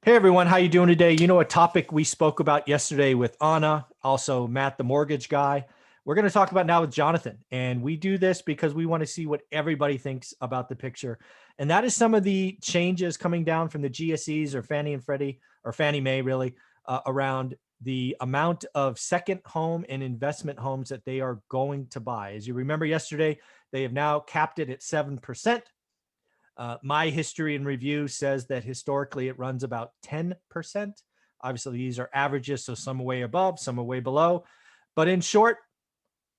Hey everyone, how you doing today? You know, a topic we spoke about yesterday with Anna, also Matt, the mortgage guy. We're going to talk about now with Jonathan, and we do this because we want to see what everybody thinks about the picture, and that is some of the changes coming down from the GSEs or Fannie and Freddie or Fannie Mae, really, around the amount of second home and investment homes that they are going to buy. As you remember yesterday, they have now capped it at 7%. My history and review says that historically it runs about 10%. Obviously, these are averages, so some are way above, some are way below. But in short,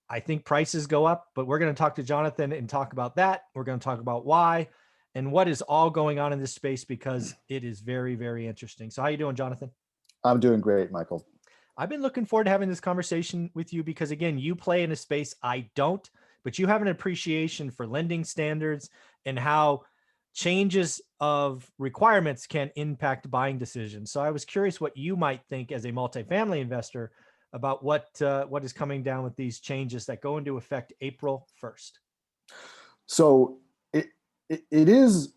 I think prices go up, but we're going to talk to Jonathan and talk about that. We're going to talk about why and what is all going on in this space because it is very, very interesting. So how you doing, Jonathan? I'm doing great, Michael. I've been looking forward to having this conversation with you because, again, you play in a space I don't, but you have an appreciation for lending standards and how changes of requirements can impact buying decisions. So I was curious what you might think as a multifamily investor about what is coming down with these changes that go into effect April 1st. So it is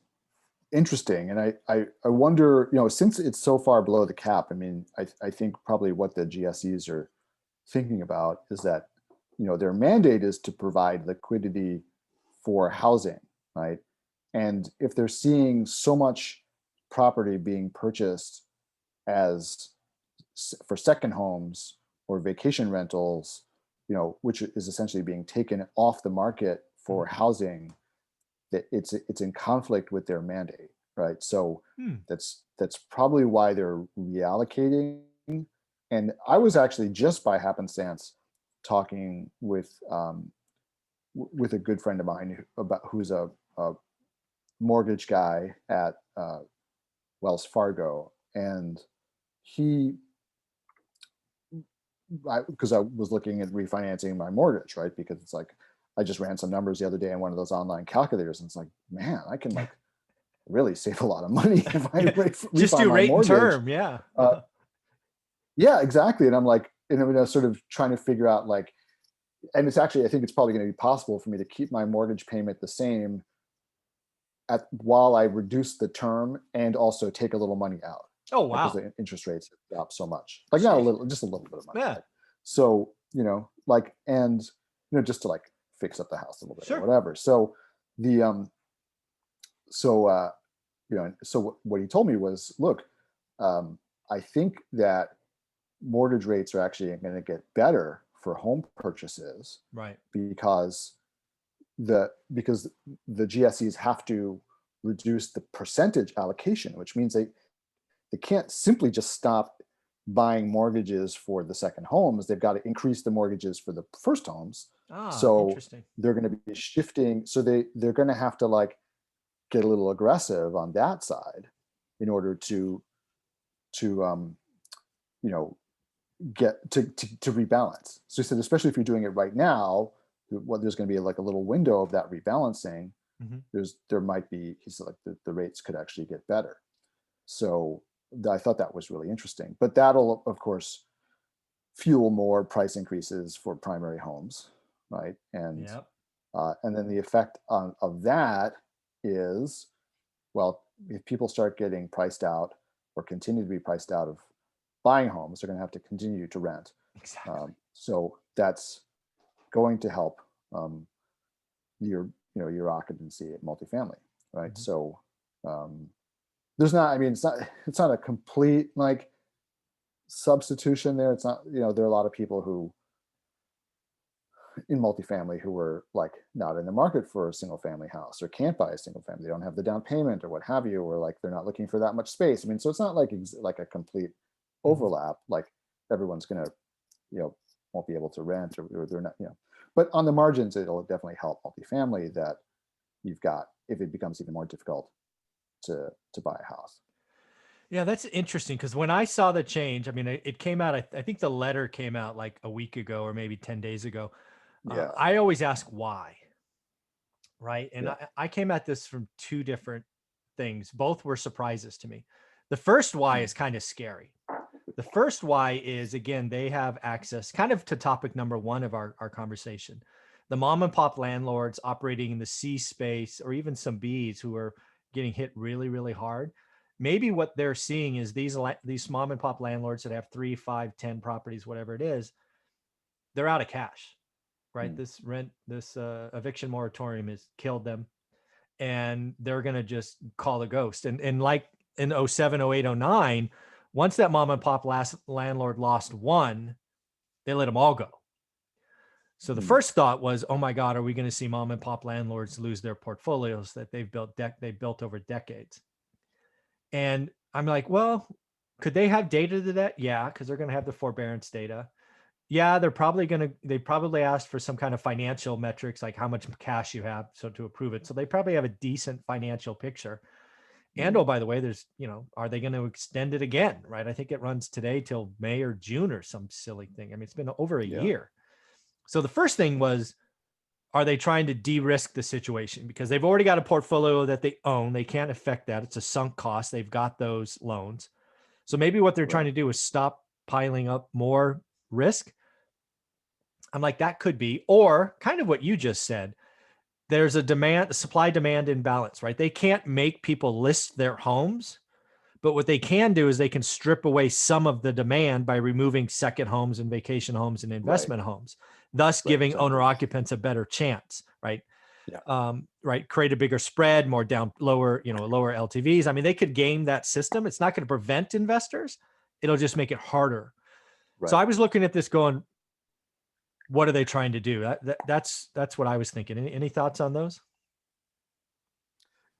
interesting, and I wonder, since it's so far below the cap. I mean, I think probably what the GSEs are thinking about is that their mandate is to provide liquidity for housing, right? And if they're seeing so much property being purchased as for second homes or vacation rentals, which is essentially being taken off the market for housing, that it's in conflict with their mandate, right? So Hmm. that's probably why they're reallocating. And I was actually just by happenstance talking with a good friend of mine who's a mortgage guy at Wells Fargo, and he, because I was looking at refinancing my mortgage, right? Because it's like I just ran some numbers the other day in one of those online calculators, and it's like, man, I can like really save a lot of money if I Just refi do my rate and mortgage. term. Yeah. Uh, yeah, exactly. And I'm like, sort of trying to figure out like, and it's actually, I think it's probably going to be possible for me to keep my mortgage payment the same while I reduce the term and also take a little money out, Oh, because wow. the interest rates have dropped so much. Like not a Gee. little, just a little bit of money. Yeah, Right? So, like, and just to like fix up the house a little bit or sure. whatever. So the so so what he told me was, look, I think that mortgage rates are actually going to get better for home purchases Right. because because the GSEs have to reduce the percentage allocation, which means they can't simply just stop buying mortgages for the second homes. They've got to increase the mortgages for the first homes. Ah, So interesting. they're going to be shifting. So they're going to have to like get a little aggressive on that side in order to you know get to rebalance. So he said, especially if you're doing it right now, there's going to be like a little window of that rebalancing. Mhm. There might be, he said, like the rates could actually get better. So I thought that was really interesting. But that'll of course fuel more price increases for primary homes, right? Yeah. And then the effect of that is, well, if people start getting priced out or continue to be priced out of buying homes, they're going to have to continue to rent. Exactly. So that's going to help um, your occupancy at multifamily, right? Mhm. So um, there's not, I mean, it's not a complete like substitution there. It's not, there are a lot of people who in multifamily who were like not in the market for a single family house or can't buy a single family. They don't have the down payment or what have you, or like they're not looking for that much space. I mean, so it's not like a complete Mhm. overlap. Like everyone's gonna, won't be able to rent, or they're not, But on the margins, it'll definitely help multifamily that you've got if it becomes even more difficult to buy a house. Yeah, that's interesting because when I saw the change, I mean, it came out, I think the letter came out like a week ago or maybe 10 days ago. Yeah, I always ask why, right? And yeah. I came at this from two different things. Both were surprises to me. The first why Mm. is kind of scary. The first why is, again, they have access kind of to topic number one of our conversation. The mom and pop landlords operating in the C space or even some Bs who are getting hit really, really hard. maybe what they're seeing is these mom and pop landlords that have 3, 5, 10 properties, whatever it is, they're out of cash, right? This eviction moratorium has killed them, and they're going to just call the ghost. And like in 07, 08, 09, once that mom and pop landlord lost one, they let them all go. So the first thought was, oh my God, are we going to see mom and pop landlords lose their portfolios that they've built over decades? And I'm like, well, could they have data to that? Yeah, because they're going to have the forbearance data. Yeah, they probably asked for some kind of financial metrics, like how much cash you have, so to approve it. So they probably have a decent financial picture. And oh, by the way, there's, are they going to extend it again? Right. I think it runs today till May or June or some silly thing. I mean, it's been over a year. So the first thing was, are they trying to de-risk the situation? Because they've already got a portfolio that they own. They can't affect that. It's a sunk cost. They've got those loans. So maybe what they're trying to do is stop piling up more risk. I'm like, that could be, or kind of what you just said. There's a supply demand imbalance, right? They can't make people list their homes, but what they can do is they can strip away some of the demand by removing second homes and vacation homes and investment homes, thus giving owner occupants a better chance, right? Right. Create a bigger spread, lower LTVs. I mean, they could game that system. It's not going to prevent investors. It'll just make it harder. So I was looking at this going, what are they trying to do? That's what I was thinking. Any thoughts on those?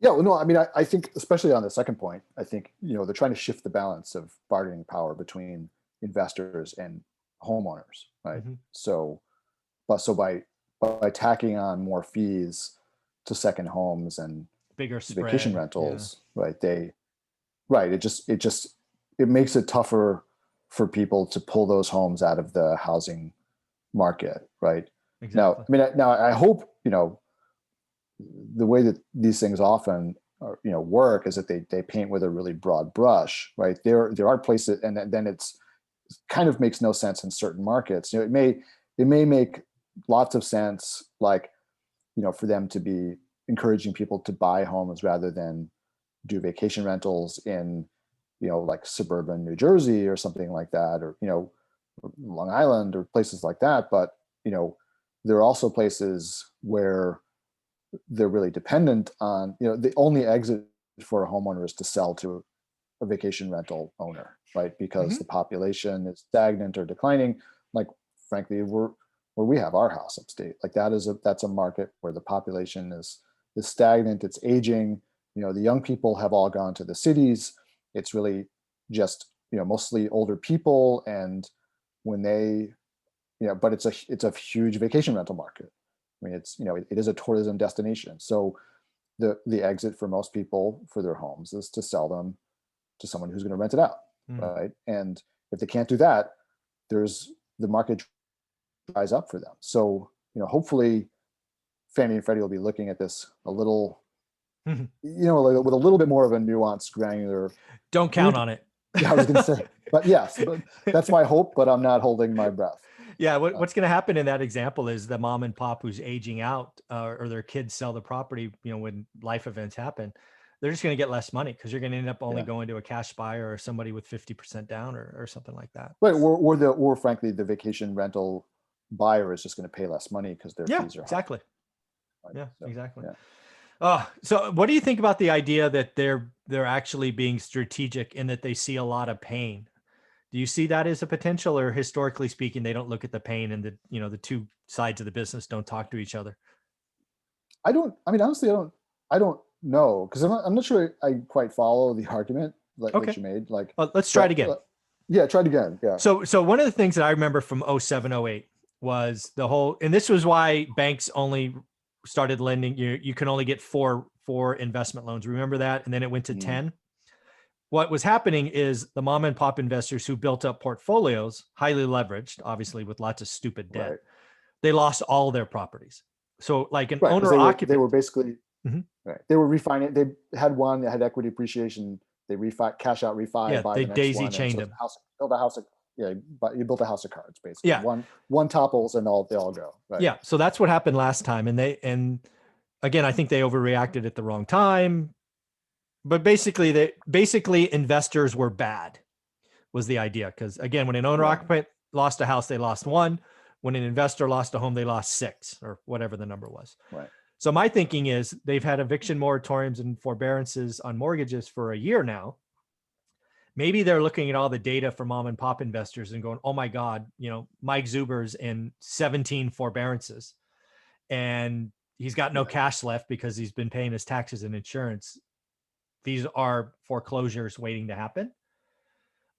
Yeah, well, no, I mean, I think especially on the second point, I think, they're trying to shift the balance of bargaining power between investors and homeowners, right? So by tacking on more fees to second homes and bigger spread, vacation rentals, right? It makes it tougher for people to pull those homes out of the housing market, right? Exactly. Now I hope, the way that these things often work is that they paint with a really broad brush, right? There are places, and then it's kind of makes no sense in certain markets. It may make lots of sense, like, for them to be encouraging people to buy homes rather than do vacation rentals in, like suburban New Jersey or something like that, or, Long Island or places like that. But, there are also places where they're really dependent on, the only exit for a homeowner is to sell to a vacation rental owner, right? Because the population is stagnant or declining. Like, frankly, where we have our house upstate, like that's a market where the population is stagnant, it's aging. The young people have all gone to the cities. It's really just, mostly older people. And when they, but it's a huge vacation rental market. I mean, it is a tourism destination. So the exit for most people for their homes is to sell them to someone who's going to rent it out, right? And if they can't do that, the market dries up for them. So, hopefully Fannie and Freddie will be looking at this a little, with a little bit more of a nuanced, granular. Don't count on it. Yeah, I was going to say, but yes, but that's my hope, but I'm not holding my breath. Yeah, what's going to happen in that example is the mom and pop who's aging out, or their kids sell the property, when life events happen, they're just going to get less money because you're going to end up only going to a cash buyer or somebody with 50% down or something like that. Right, or frankly, the vacation rental buyer is just going to pay less money because their fees are exactly. high. Yeah, so, exactly. Yeah. So what do you think about the idea that they're actually being strategic in that they see a lot of pain? Do you see that as a potential, or historically speaking, they don't look at the pain and the two sides of the business don't talk to each other? Honestly, I don't know, because I'm not sure I quite follow the argument that you made. Like, let's try it again. Yeah, try it again. Yeah. So one of the things that I remember from 07, 08 was and this was why banks only started lending. You can only get four investment loans. Remember that? And then it went to 10. What was happening is the mom and pop investors who built up portfolios, highly leveraged, obviously with lots of stupid debt, they lost all their properties. So like an owner occupant, they were basically, right. They were refining. They had one that had equity appreciation. They cash out, refi, buy they the next daisy one. chained them. Build a house. But you built a house of cards, basically. Yeah. One topples and they all go. Right. Yeah. So that's what happened last time. And again, I think they overreacted at the wrong time. But basically investors were bad was the idea. Because again, when an owner occupant lost a house, they lost one. When an investor lost a home, they lost six or whatever the number was. Right. So my thinking is they've had eviction moratoriums and forbearances on mortgages for a year now. Maybe they're looking at all the data for mom and pop investors and going, oh my God, Mike Zuber's in 17 forbearances and he's got no cash left because he's been paying his taxes and insurance. These are foreclosures waiting to happen.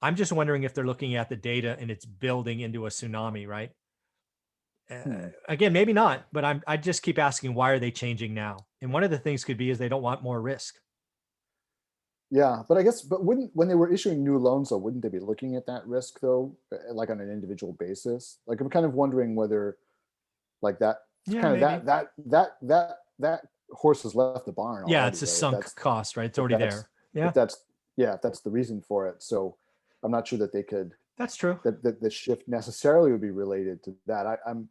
I'm just wondering if they're looking at the data and it's building into a tsunami, right? Again, maybe not, but I just keep asking, why are they changing now? And one of the things could be is they don't want more risk. Yeah, but I guess, when they were issuing new loans, though, wouldn't they be looking at that risk though, like on an individual basis? Like I'm kind of wondering whether, like that, that horse has left the barn already. Yeah, it's a sunk cost, right? It's already there. Yeah, if that's the reason for it. So I'm not sure that they could. That's true. That the shift necessarily would be related to that. I'm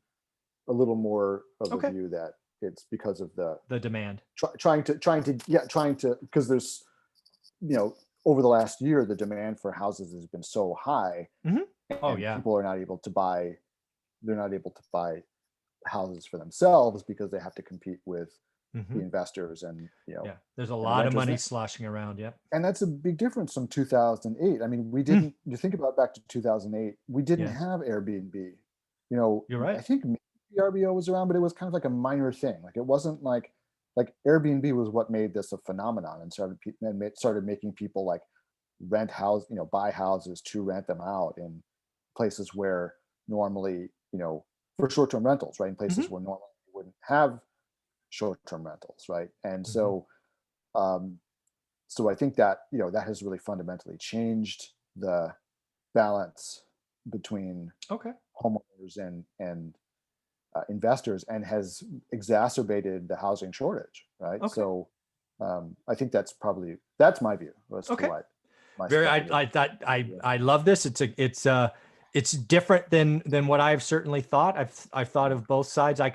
a little more of the view that it's because of the demand. Trying to because there's, over the last year, the demand for houses has been so high. Oh yeah. People are not able to buy. They're not able to buy houses for themselves because they have to compete with the investors and, there's a lot of money sloshing around. Yeah. And that's a big difference from 2008. I mean, we didn't, you think about back to 2008, we didn't have Airbnb, You're right. I think maybe VRBO was around, but it was kind of like a minor thing. Like it wasn't like Airbnb was what made this a phenomenon and started making people like rent house, buy houses to rent them out in places where normally, for short-term rentals, right? In places where normally you wouldn't have short-term rentals, right? And so I think that, that has really fundamentally changed the balance between homeowners and investors and has exacerbated the housing shortage, right? So I think that's my view. I love this. It's different than what I've certainly thought. I've thought of both sides. I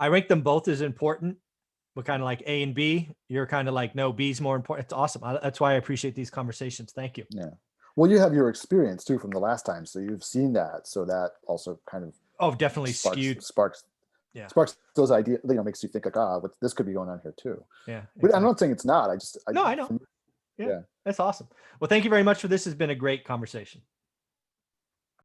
ranked them both as important, but kind of like A and B. You're kind of like, no, B's more important. It's awesome. That's why I appreciate these conversations. Thank you. Yeah. Well, you have your experience too from the last time, so you've seen that. So that also kind of definitely sparks those ideas. Makes you think like, this could be going on here too. Yeah. But I'm not saying it's not. I know. Yeah, that's awesome. Well, thank you very much for this. Has been a great conversation.